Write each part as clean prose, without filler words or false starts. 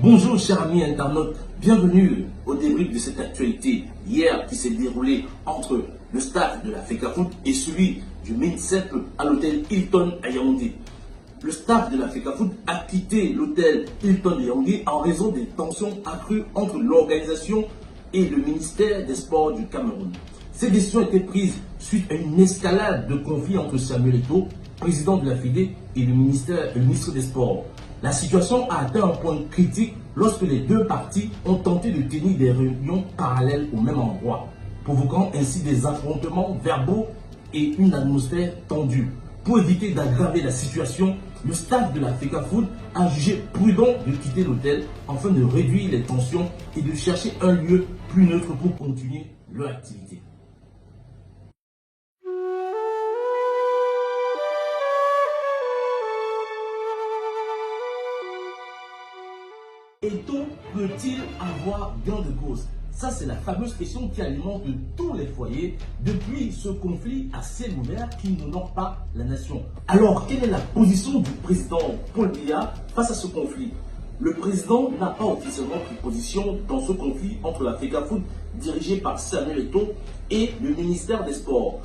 Bonjour chers amis internautes, bienvenue au débrief de cette actualité hier qui s'est déroulée entre le staff de la FECAFOOT et celui du MINSEP à l'hôtel Hilton à Yaoundé. Le staff de la FECAFOOT a quitté l'hôtel Hilton de Yaoundé en raison des tensions accrues entre l'organisation et le ministère des Sports du Cameroun. Ces décisions étaient prises suite à une escalade de conflits entre Samuel Eto'o, président de la FEDE, et le ministre des Sports. La situation a atteint un point critique lorsque les deux parties ont tenté de tenir des réunions parallèles au même endroit, provoquant ainsi des affrontements verbaux et une atmosphère tendue. Pour éviter d'aggraver la situation, le staff de la FECAFOOT a jugé prudent de quitter l'hôtel afin de réduire les tensions et de chercher un lieu plus neutre pour continuer leur activité. Eto'o peut-il avoir gain de cause? Ça, c'est la fameuse question qui alimente tous les foyers depuis ce conflit à ciel ouvert qui n'honore pas la nation. Alors, quelle est la position du président Paul Biya face à ce conflit? Le président n'a pas officiellement pris position dans ce conflit entre la FECAFOOT, dirigée par Samuel Eto'o, et le ministère des Sports.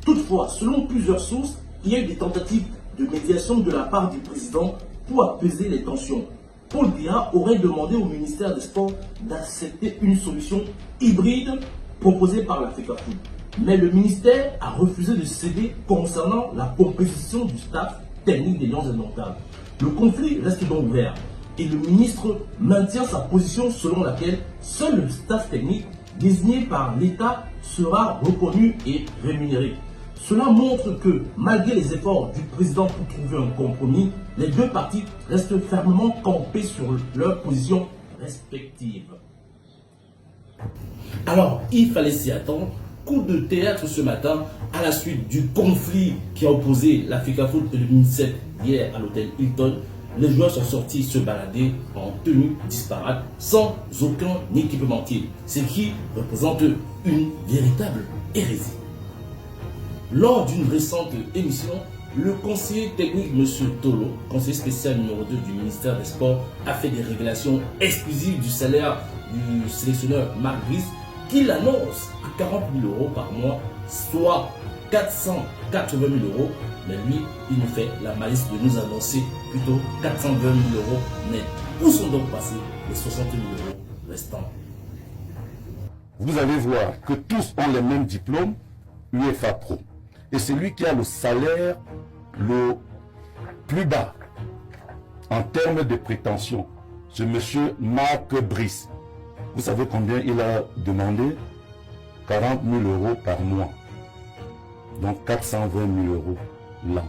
Toutefois, selon plusieurs sources, il y a eu des tentatives de médiation de la part du président pour apaiser les tensions. Paul Biya aurait demandé au ministère des Sports d'accepter une solution hybride proposée par la FECAFOOT. Mais le ministère a refusé de céder concernant la composition du staff technique des Lions indomptables. Le conflit reste donc ouvert et le ministre maintient sa position selon laquelle seul le staff technique désigné par l'État sera reconnu et rémunéré. Cela montre que, malgré les efforts du président pour trouver un compromis, les deux parties restent fermement campées sur leurs positions respectives. Alors, il fallait s'y attendre. Coup de théâtre ce matin à la suite du conflit qui a opposé la FECAFOOT et le MINSEP hier à l'hôtel Hilton. Les joueurs sont sortis se balader en tenue disparate sans aucun équipementier, ce qui représente une véritable hérésie. Lors d'une récente émission, le conseiller technique M. Tolo, conseiller spécial numéro 2 du ministère des Sports, a fait des révélations exclusives du salaire du sélectionneur Marc Brice, qu'il annonce à 40 000 € par mois, soit 480 000 €. Mais lui, il nous fait la malice de nous annoncer plutôt 420 000 € net. Où sont donc passés les 60 000 € restants? Vous allez voir que tous ont les mêmes diplômes UEFA Pro. Et celui qui a le salaire le plus bas en termes de prétention, c'est M. Marc Brice. Vous savez combien il a demandé? 40 000 € par mois. Donc 420 000 € l'an.